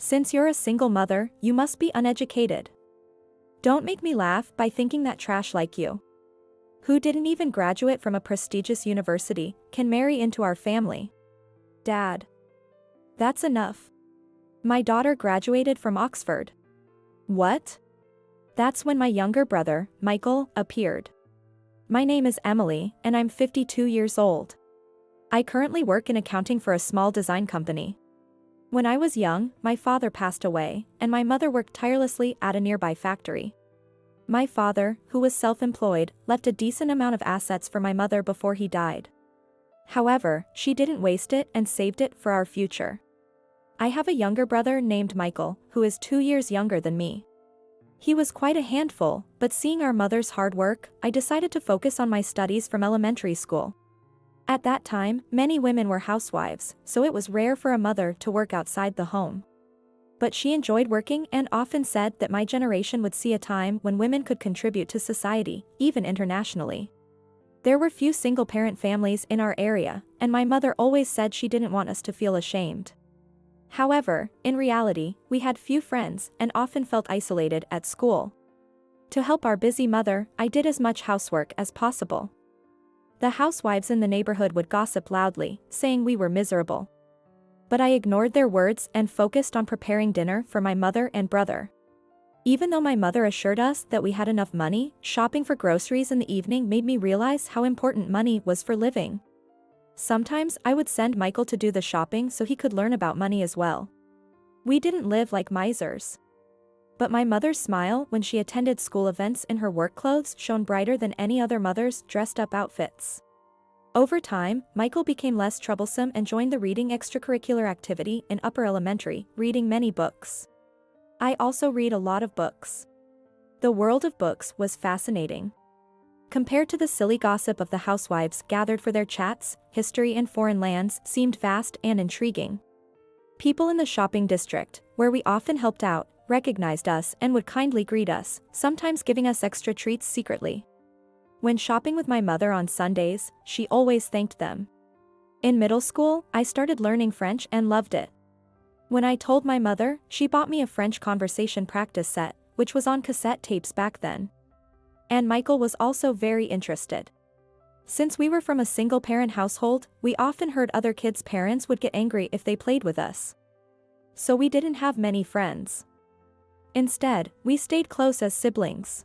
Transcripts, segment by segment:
Since you're a single mother, you must be uneducated. Don't make me laugh by thinking that trash like you, who didn't even graduate from a prestigious university, can marry into our family. Dad. That's enough. My daughter graduated from Oxford. What? That's when my younger brother, Michael, appeared. My name is Emily, and I'm 52 years old. I currently work in accounting for a small design company. When I was young, my father passed away, and my mother worked tirelessly at a nearby factory. My father, who was self-employed, left a decent amount of assets for my mother before he died. However, she didn't waste it and saved it for our future. I have a younger brother named Michael, who is 2 years younger than me. He was quite a handful, but seeing our mother's hard work, I decided to focus on my studies from elementary school. At that time, many women were housewives, so it was rare for a mother to work outside the home. But she enjoyed working and often said that my generation would see a time when women could contribute to society, even internationally. There were few single-parent families in our area, and my mother always said she didn't want us to feel ashamed. However, in reality, we had few friends and often felt isolated at school. To help our busy mother, I did as much housework as possible. The housewives in the neighborhood would gossip loudly, saying we were miserable. But I ignored their words and focused on preparing dinner for my mother and brother. Even though my mother assured us that we had enough money, shopping for groceries in the evening made me realize how important money was for living. Sometimes I would send Michael to do the shopping so he could learn about money as well. We didn't live like misers. But my mother's smile when she attended school events in her work clothes shone brighter than any other mother's dressed-up outfits. Over time, Michael became less troublesome and joined the reading extracurricular activity in upper elementary, reading many books. I also read a lot of books. The world of books was fascinating. Compared to the silly gossip of the housewives gathered for their chats, history and foreign lands seemed vast and intriguing. People in the shopping district, where we often helped out, recognized us and would kindly greet us, sometimes giving us extra treats secretly. When shopping with my mother on Sundays, she always thanked them. In middle school, I started learning French and loved it. When I told my mother, she bought me a French conversation practice set, which was on cassette tapes back then. And Michael was also very interested. Since we were from a single-parent household, we often heard other kids' parents would get angry if they played with us. So we didn't have many friends. Instead, we stayed close as siblings.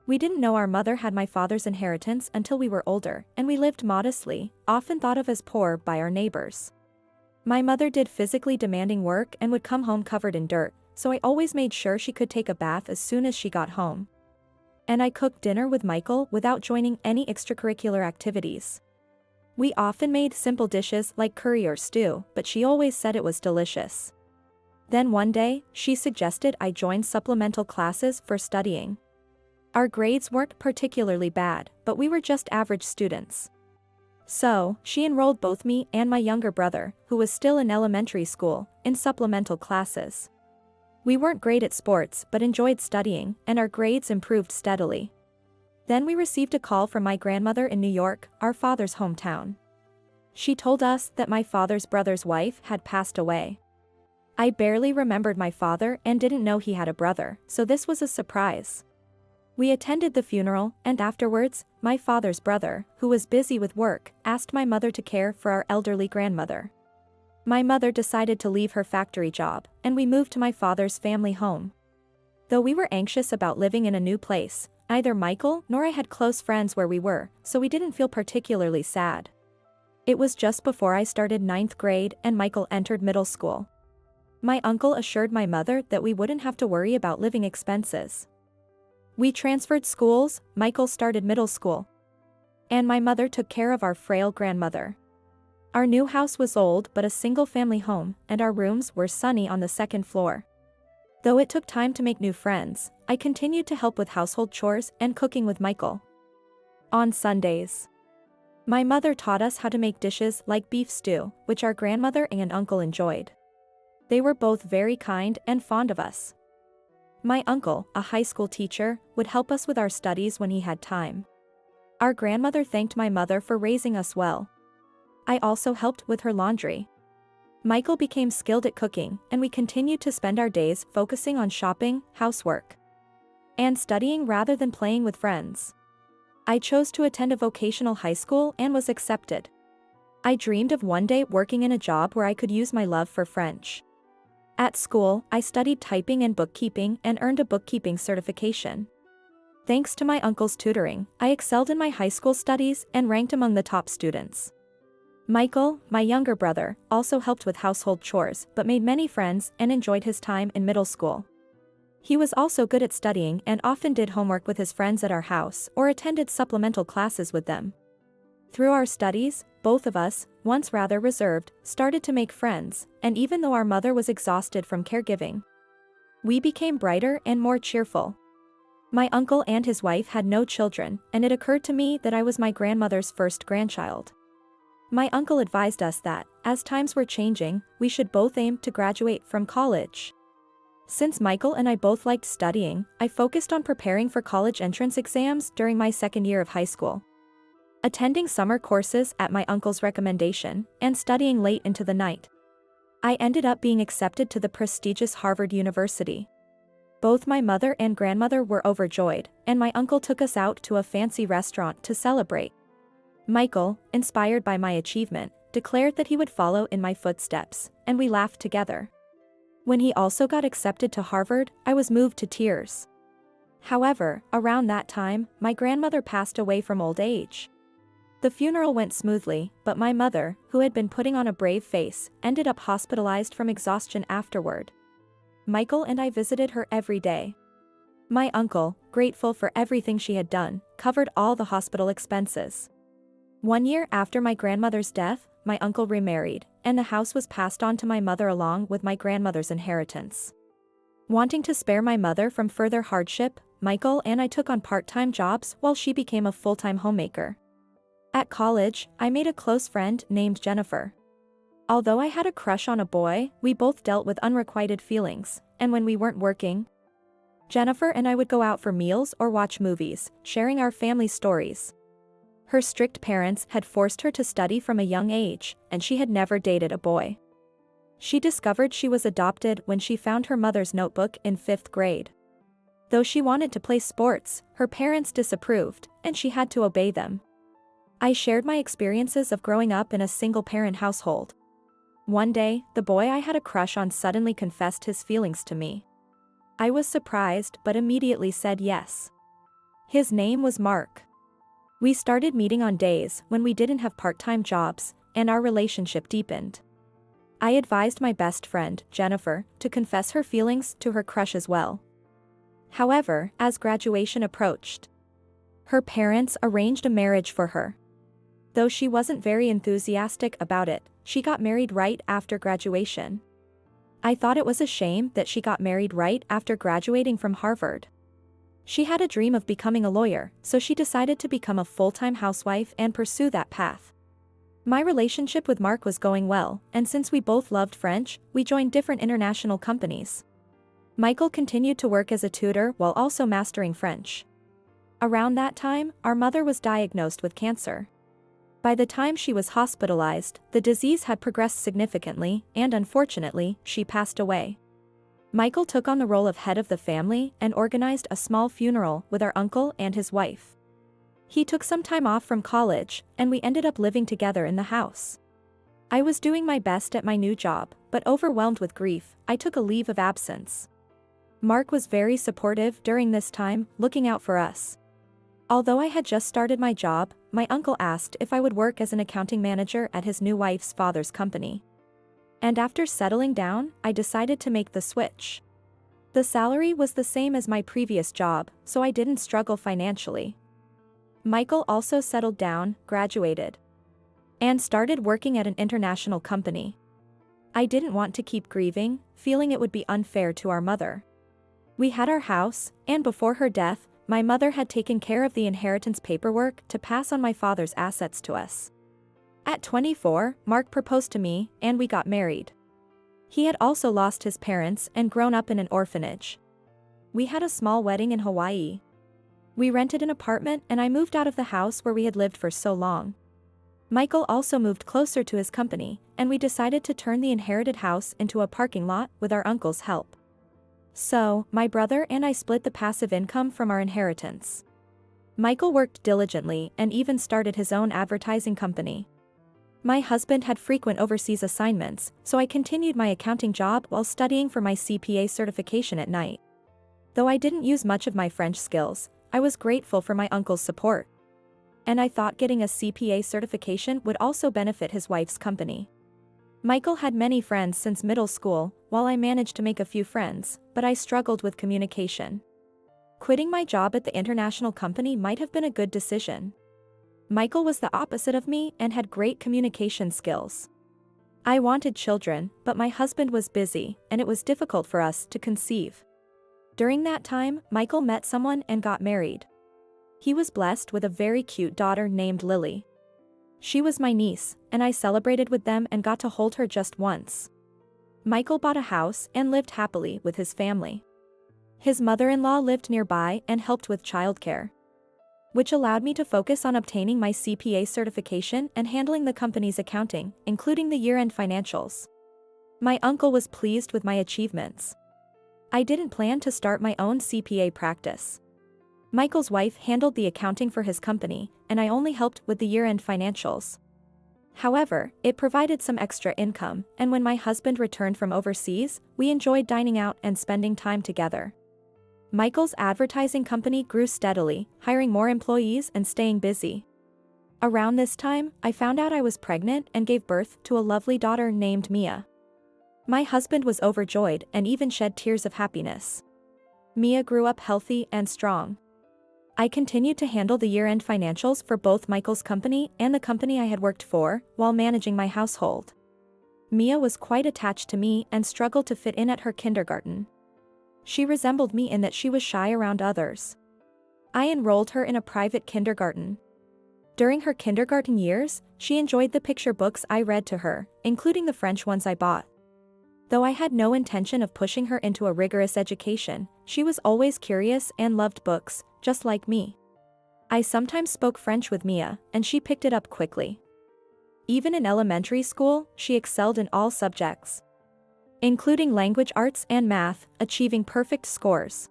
We didn't know our mother had my father's inheritance until we were older, and we lived modestly, often thought of as poor by our neighbors. My mother did physically demanding work and would come home covered in dirt, so I always made sure she could take a bath as soon as she got home. And I cooked dinner with Michael without joining any extracurricular activities. We often made simple dishes like curry or stew, but she always said it was delicious. Then one day, she suggested I join supplemental classes for studying. Our grades weren't particularly bad, but we were just average students. So, she enrolled both me and my younger brother, who was still in elementary school, in supplemental classes. We weren't great at sports but enjoyed studying, and our grades improved steadily. Then we received a call from my grandmother in New York, our father's hometown. She told us that my father's brother's wife had passed away. I barely remembered my father and didn't know he had a brother, so this was a surprise. We attended the funeral, and afterwards, my father's brother, who was busy with work, asked my mother to care for our elderly grandmother. My mother decided to leave her factory job, and we moved to my father's family home. Though we were anxious about living in a new place, neither Michael nor I had close friends where we were, so we didn't feel particularly sad. It was just before I started 9th grade and Michael entered middle school. My uncle assured my mother that we wouldn't have to worry about living expenses. We transferred schools, Michael started middle school. And my mother took care of our frail grandmother. Our new house was old but a single-family home, and our rooms were sunny on the second floor. Though it took time to make new friends, I continued to help with household chores and cooking with Michael. On Sundays, my mother taught us how to make dishes like beef stew, which our grandmother and uncle enjoyed. They were both very kind and fond of us. My uncle, a high school teacher, would help us with our studies when he had time. Our grandmother thanked my mother for raising us well. I also helped with her laundry. Michael became skilled at cooking, and we continued to spend our days focusing on shopping, housework, and studying rather than playing with friends. I chose to attend a vocational high school and was accepted. I dreamed of one day working in a job where I could use my love for French. At school, I studied typing and bookkeeping and earned a bookkeeping certification. Thanks to my uncle's tutoring, I excelled in my high school studies and ranked among the top students. Michael, my younger brother, also helped with household chores but made many friends and enjoyed his time in middle school. He was also good at studying and often did homework with his friends at our house or attended supplemental classes with them. Through our studies, both of us, once rather reserved, started to make friends, and even though our mother was exhausted from caregiving, we became brighter and more cheerful. My uncle and his wife had no children, and it occurred to me that I was my grandmother's first grandchild. My uncle advised us that, as times were changing, we should both aim to graduate from college. Since Michael and I both liked studying, I focused on preparing for college entrance exams during my second year of high school, attending summer courses at my uncle's recommendation, and studying late into the night. I ended up being accepted to the prestigious Harvard University. Both my mother and grandmother were overjoyed, and my uncle took us out to a fancy restaurant to celebrate. Michael, inspired by my achievement, declared that he would follow in my footsteps, and we laughed together. When he also got accepted to Harvard, I was moved to tears. However, around that time, my grandmother passed away from old age. The funeral went smoothly, but my mother, who had been putting on a brave face, ended up hospitalized from exhaustion afterward. Michael and I visited her every day. My uncle, grateful for everything she had done, covered all the hospital expenses. 1 year after my grandmother's death, my uncle remarried, and the house was passed on to my mother along with my grandmother's inheritance. Wanting to spare my mother from further hardship, Michael and I took on part-time jobs while she became a full-time homemaker. At college, I made a close friend named Jennifer. Although I had a crush on a boy, we both dealt with unrequited feelings, and when we weren't working, Jennifer and I would go out for meals or watch movies, sharing our family stories. Her strict parents had forced her to study from a young age, and she had never dated a boy. She discovered she was adopted when she found her mother's notebook in 5th grade. Though she wanted to play sports, her parents disapproved, and she had to obey them. I shared my experiences of growing up in a single-parent household. One day, the boy I had a crush on suddenly confessed his feelings to me. I was surprised but immediately said yes. His name was Mark. We started meeting on days when we didn't have part-time jobs, and our relationship deepened. I advised my best friend, Jennifer, to confess her feelings to her crush as well. However, as graduation approached, her parents arranged a marriage for her. Though she wasn't very enthusiastic about it, she got married right after graduation. I thought it was a shame that she got married right after graduating from Harvard. She had a dream of becoming a lawyer, so she decided to become a full-time housewife and pursue that path. My relationship with Mark was going well, and since we both loved French, we joined different international companies. Michael continued to work as a tutor while also mastering French. Around that time, our mother was diagnosed with cancer. By the time she was hospitalized, the disease had progressed significantly, and unfortunately, she passed away. Michael took on the role of head of the family and organized a small funeral with our uncle and his wife. He took some time off from college, and we ended up living together in the house. I was doing my best at my new job, but overwhelmed with grief, I took a leave of absence. Mark was very supportive during this time, looking out for us. Although I had just started my job, my uncle asked if I would work as an accounting manager at his new wife's father's company. And after settling down, I decided to make the switch. The salary was the same as my previous job, so I didn't struggle financially. Michael also settled down, graduated, and started working at an international company. I didn't want to keep grieving, feeling it would be unfair to our mother. We had our house, and before her death, my mother had taken care of the inheritance paperwork to pass on my father's assets to us. At 24, Mark proposed to me, and we got married. He had also lost his parents and grown up in an orphanage. We had a small wedding in Hawaii. We rented an apartment and I moved out of the house where we had lived for so long. Michael also moved closer to his company, and we decided to turn the inherited house into a parking lot with our uncle's help. So, my brother and I split the passive income from our inheritance. Michael worked diligently and even started his own advertising company. My husband had frequent overseas assignments, so I continued my accounting job while studying for my CPA certification at night. Though I didn't use much of my French skills, I was grateful for my uncle's support. And I thought getting a CPA certification would also benefit his wife's company. Michael had many friends since middle school, while I managed to make a few friends, but I struggled with communication. Quitting my job at the international company might have been a good decision. Michael was the opposite of me and had great communication skills. I wanted children, but my husband was busy, and it was difficult for us to conceive. During that time, Michael met someone and got married. He was blessed with a very cute daughter named Lily. She was my niece, and I celebrated with them and got to hold her just once. Michael bought a house and lived happily with his family. His mother-in-law lived nearby and helped with childcare, which allowed me to focus on obtaining my CPA certification and handling the company's accounting, including the year-end financials. My uncle was pleased with my achievements. I didn't plan to start my own CPA practice. Michael's wife handled the accounting for his company, and I only helped with the year-end financials. However, it provided some extra income, and when my husband returned from overseas, we enjoyed dining out and spending time together. Michael's advertising company grew steadily, hiring more employees and staying busy. Around this time, I found out I was pregnant and gave birth to a lovely daughter named Mia. My husband was overjoyed and even shed tears of happiness. Mia grew up healthy and strong. I continued to handle the year-end financials for both Michael's company and the company I had worked for, while managing my household. Mia was quite attached to me and struggled to fit in at her kindergarten. She resembled me in that she was shy around others. I enrolled her in a private kindergarten. During her kindergarten years, she enjoyed the picture books I read to her, including the French ones I bought. Though I had no intention of pushing her into a rigorous education, she was always curious and loved books, just like me. I sometimes spoke French with Mia, and she picked it up quickly. Even in elementary school, she excelled in all subjects, including language arts and math, achieving perfect scores.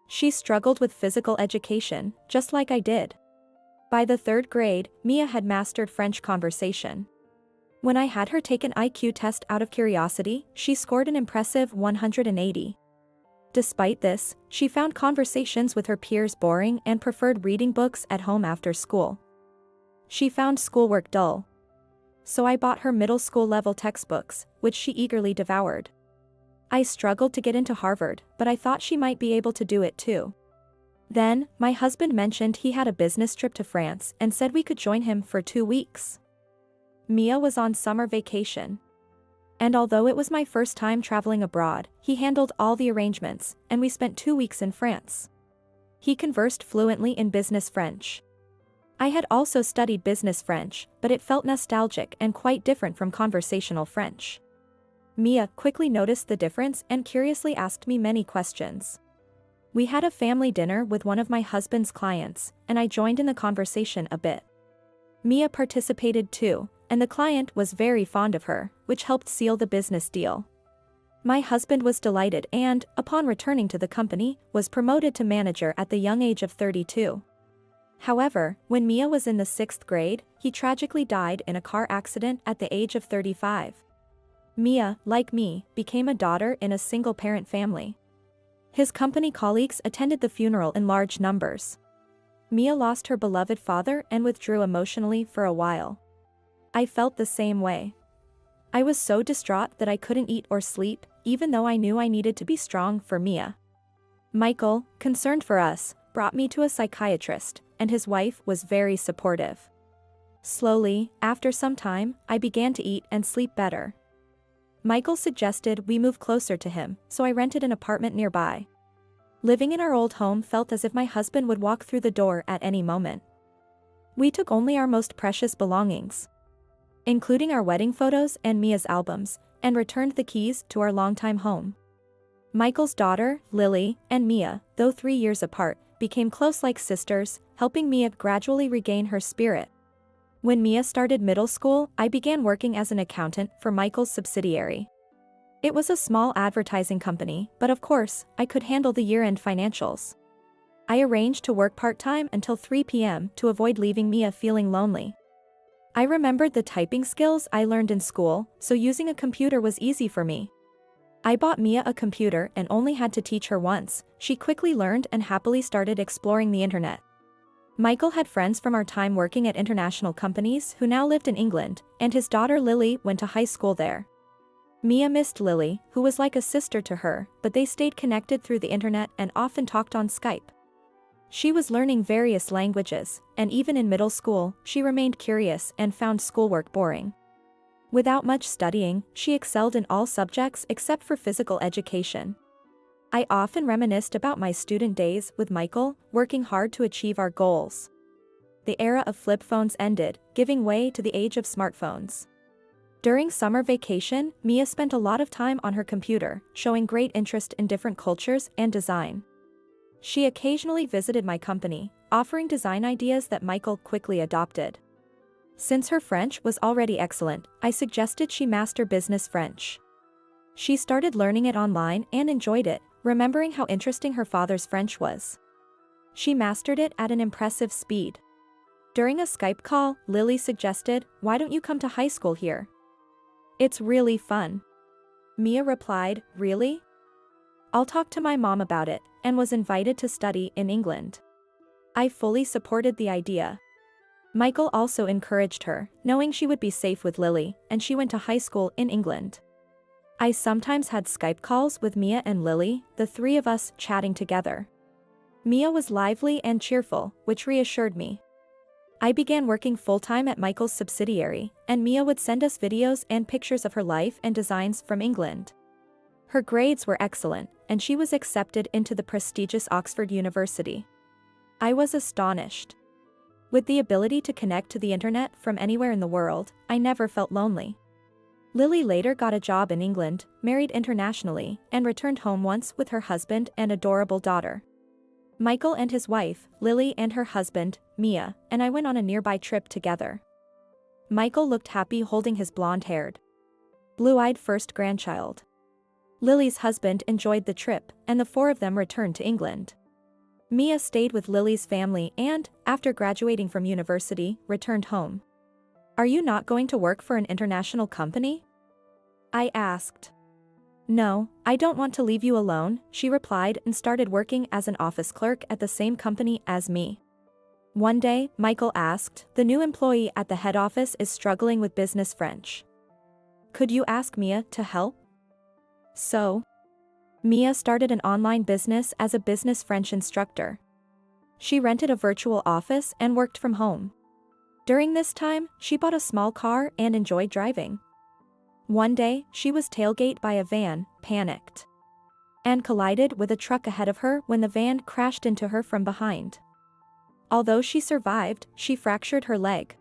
She struggled with physical education, just like I did. By the 3rd grade, Mia had mastered French conversation. When I had her take an IQ test out of curiosity, she scored an impressive 180. Despite this, she found conversations with her peers boring and preferred reading books at home after school. She found schoolwork dull. So I bought her middle school level textbooks, which she eagerly devoured. I struggled to get into Harvard, but I thought she might be able to do it too. Then, my husband mentioned he had a business trip to France and said we could join him for 2 weeks. Mia was on summer vacation. And although it was my first time traveling abroad, he handled all the arrangements, and we spent 2 weeks in France. He conversed fluently in business French. I had also studied business French, but it felt nostalgic and quite different from conversational French. Mia quickly noticed the difference and curiously asked me many questions. We had a family dinner with one of my husband's clients, and I joined in the conversation a bit. Mia participated too, and the client was very fond of her, which helped seal the business deal. My husband was delighted and, upon returning to the company, was promoted to manager at the young age of 32. However, when Mia was in the 6th grade, he tragically died in a car accident at the age of 35. Mia, like me, became a daughter in a single-parent family. His company colleagues attended the funeral in large numbers. Mia lost her beloved father and withdrew emotionally for a while. I felt the same way. I was so distraught that I couldn't eat or sleep, even though I knew I needed to be strong for Mia. Michael, concerned for us, brought me to a psychiatrist, and his wife was very supportive. Slowly, after some time, I began to eat and sleep better. Michael suggested we move closer to him, so I rented an apartment nearby. Living in our old home felt as if my husband would walk through the door at any moment. We took only our most precious belongings, including our wedding photos and Mia's albums, and returned the keys to our longtime home. Michael's daughter, Lily, and Mia, though 3 years apart, became close like sisters, helping Mia gradually regain her spirit. When Mia started middle school, I began working as an accountant for Michael's subsidiary. It was a small advertising company, but of course, I could handle the year-end financials. I arranged to work part-time until 3 p.m. to avoid leaving Mia feeling lonely. I remembered the typing skills I learned in school, so using a computer was easy for me. I bought Mia a computer and only had to teach her once. She quickly learned and happily started exploring the internet. Michael had friends from our time working at international companies who now lived in England, and his daughter Lily went to high school there. Mia missed Lily, who was like a sister to her, but they stayed connected through the internet and often talked on Skype. She was learning various languages, and even in middle school, she remained curious and found schoolwork boring. Without much studying, she excelled in all subjects except for physical education. I often reminisced about my student days with Michael, working hard to achieve our goals. The era of flip phones ended, giving way to the age of smartphones. During summer vacation, Mia spent a lot of time on her computer, showing great interest in different cultures and design. She occasionally visited my company, offering design ideas that Michael quickly adopted. Since her French was already excellent, I suggested she master business French. She started learning it online and enjoyed it, remembering how interesting her father's French was. She mastered it at an impressive speed. During a Skype call, Lily suggested, "Why don't you come to high school here? It's really fun." Mia replied, "Really? I'll talk to my mom about it," and was invited to study in England. I fully supported the idea. Michael also encouraged her, knowing she would be safe with Lily, and she went to high school in England. I sometimes had Skype calls with Mia and Lily, the three of us chatting together. Mia was lively and cheerful, which reassured me. I began working full-time at Michael's subsidiary, and Mia would send us videos and pictures of her life and designs from England. Her grades were excellent, and she was accepted into the prestigious Oxford University. I was astonished. With the ability to connect to the internet from anywhere in the world, I never felt lonely. Lily later got a job in England, married internationally, and returned home once with her husband and adorable daughter. Michael and his wife, Lily, and her husband, Mia, and I went on a nearby trip together. Michael looked happy holding his blonde-haired, blue-eyed first grandchild. Lily's husband enjoyed the trip, and the four of them returned to England. Mia stayed with Lily's family and, after graduating from university, returned home. "Are you not going to work for an international company?" I asked. "No, I don't want to leave you alone," she replied and started working as an office clerk at the same company as me. One day, Michael asked, "The new employee at the head office is struggling with business French. Could you ask Mia to help?" So, Mia started an online business as a business French instructor. She rented a virtual office and worked from home. During this time, she bought a small car and enjoyed driving. One day, she was tailgated by a van, panicked, and collided with a truck ahead of her when the van crashed into her from behind. Although she survived, she fractured her leg.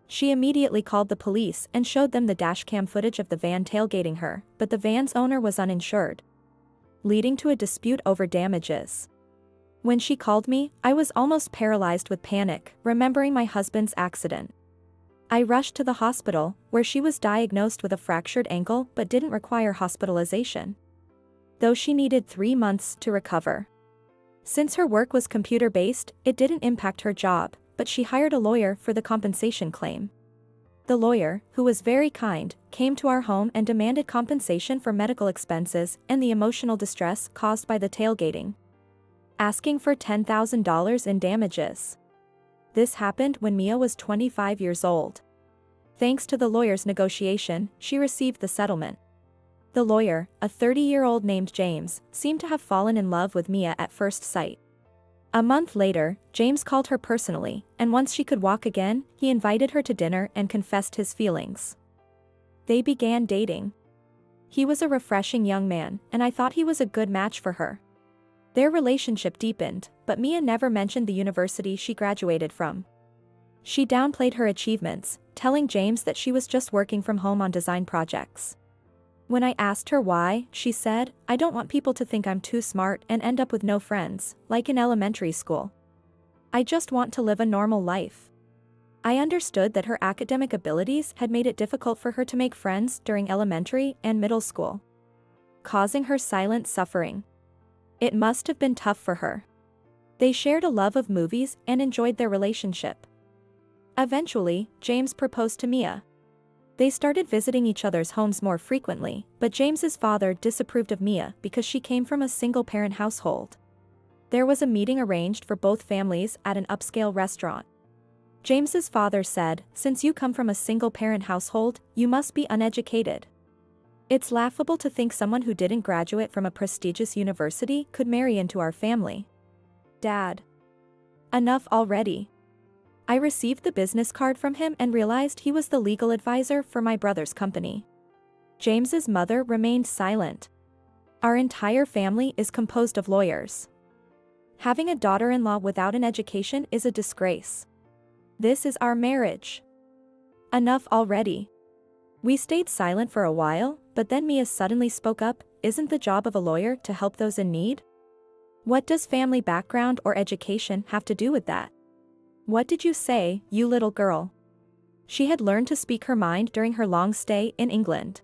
She immediately called the police and showed them the dashcam footage of the van tailgating her, but the van's owner was uninsured, leading to a dispute over damages. When she called me, I was almost paralyzed with panic, remembering my husband's accident. I rushed to the hospital, where she was diagnosed with a fractured ankle but didn't require hospitalization, though she needed 3 months to recover. Since her work was computer-based, it didn't impact her job, but she hired a lawyer for the compensation claim. The lawyer, who was very kind, came to our home and demanded compensation for medical expenses and the emotional distress caused by the tailgating, asking for $10,000 in damages. This happened when Mia was 25 years old. Thanks to the lawyer's negotiation, she received the settlement. The lawyer, a 30-year-old named James, seemed to have fallen in love with Mia at first sight. A month later, James called her personally, and once she could walk again, he invited her to dinner and confessed his feelings. They began dating. He was a refreshing young man, and I thought he was a good match for her. Their relationship deepened, but Mia never mentioned the university she graduated from. She downplayed her achievements, telling James that she was just working from home on design projects. When I asked her why, she said, "I don't want people to think I'm too smart and end up with no friends, like in elementary school. I just want to live a normal life." I understood that her academic abilities had made it difficult for her to make friends during elementary and middle school, causing her silent suffering. It must have been tough for her. They shared a love of movies and enjoyed their relationship. Eventually, James proposed to Mia. They started visiting each other's homes more frequently, but James's father disapproved of Mia because she came from a single-parent household. There was a meeting arranged for both families at an upscale restaurant. James's father said, "Since you come from a single-parent household, you must be uneducated. It's laughable to think someone who didn't graduate from a prestigious university could marry into our family." Dad. Enough already. I received the business card from him and realized he was the legal advisor for my brother's company. James's mother remained silent. Our entire family is composed of lawyers. Having a daughter-in-law without an education is a disgrace. This is our marriage. Enough already. We stayed silent for a while, but then Mia suddenly spoke up, "Isn't the job of a lawyer to help those in need? What does family background or education have to do with that? What did you say, you little girl?" She had learned to speak her mind during her long stay in England.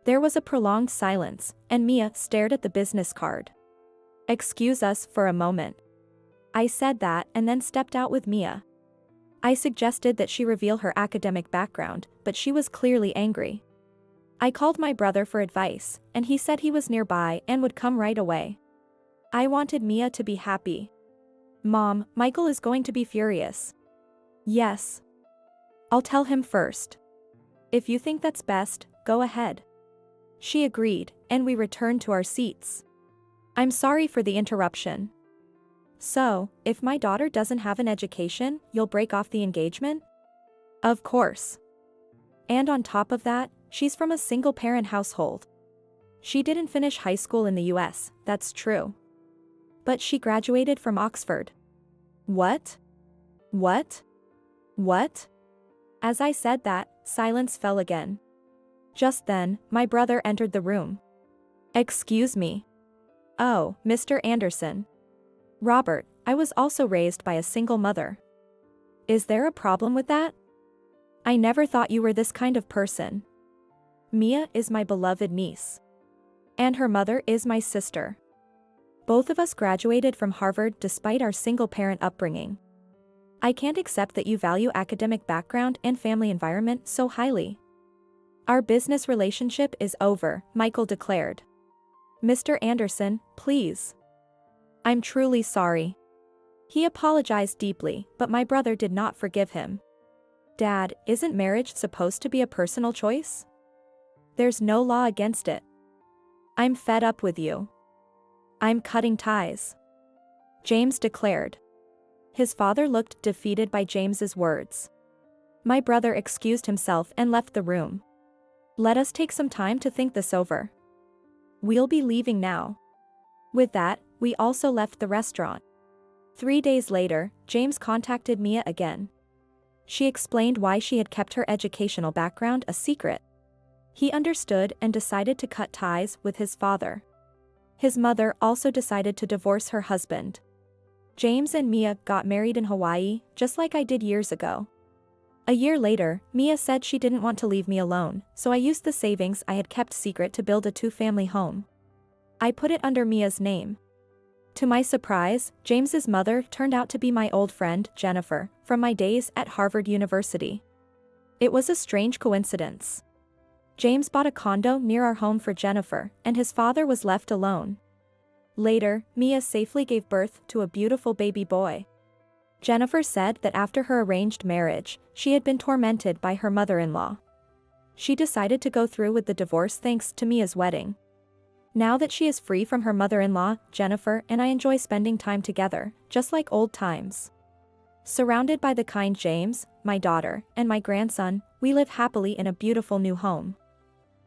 There was a prolonged silence, and Mia stared at the business card. "Excuse us for a moment." I said that and then stepped out with Mia. I suggested that she reveal her academic background, but she was clearly angry. I called my brother for advice, and he said he was nearby and would come right away. I wanted Mia to be happy. "Mom, Michael is going to be furious." "Yes. I'll tell him first. If you think that's best, go ahead." She agreed, and we returned to our seats. "I'm sorry for the interruption. So, if my daughter doesn't have an education, you'll break off the engagement?" "Of course. And on top of that, she's from a single-parent household. She didn't finish high school in the US, that's true. But she graduated from Oxford." "What? What? What?" As I said that, silence fell again. Just then, my brother entered the room. "Excuse me." "Oh, Mr. Anderson. Robert, I was also raised by a single mother. Is there a problem with that? I never thought you were this kind of person. Mia is my beloved niece. And her mother is my sister. Both of us graduated from Harvard despite our single-parent upbringing. I can't accept that you value academic background and family environment so highly." "Our business relationship is over," Michael declared. "Mr. Anderson, please." "I'm truly sorry." He apologized deeply, but my brother did not forgive him. "Dad, isn't marriage supposed to be a personal choice? There's no law against it. I'm fed up with you. I'm cutting ties," James declared. His father looked defeated by James's words. My brother excused himself and left the room. "Let us take some time to think this over. We'll be leaving now." With that, we also left the restaurant. 3 days later, James contacted Mia again. She explained why she had kept her educational background a secret. He understood and decided to cut ties with his father. His mother also decided to divorce her husband. James and Mia got married in Hawaii, just like I did years ago. A year later, Mia said she didn't want to leave me alone, so I used the savings I had kept secret to build a 2-family home. I put it under Mia's name. To my surprise, James's mother turned out to be my old friend, Jennifer, from my days at Harvard University. It was a strange coincidence. James bought a condo near our home for Jennifer, and his father was left alone. Later, Mia safely gave birth to a beautiful baby boy. Jennifer said that after her arranged marriage, she had been tormented by her mother-in-law. She decided to go through with the divorce thanks to Mia's wedding. Now that she is free from her mother-in-law, Jennifer and I enjoy spending time together, just like old times. Surrounded by the kind James, my daughter, and my grandson, we live happily in a beautiful new home.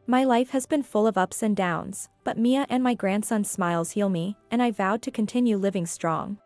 My life has been full of ups and downs, but Mia and my grandson's smiles heal me, and I vowed to continue living strong.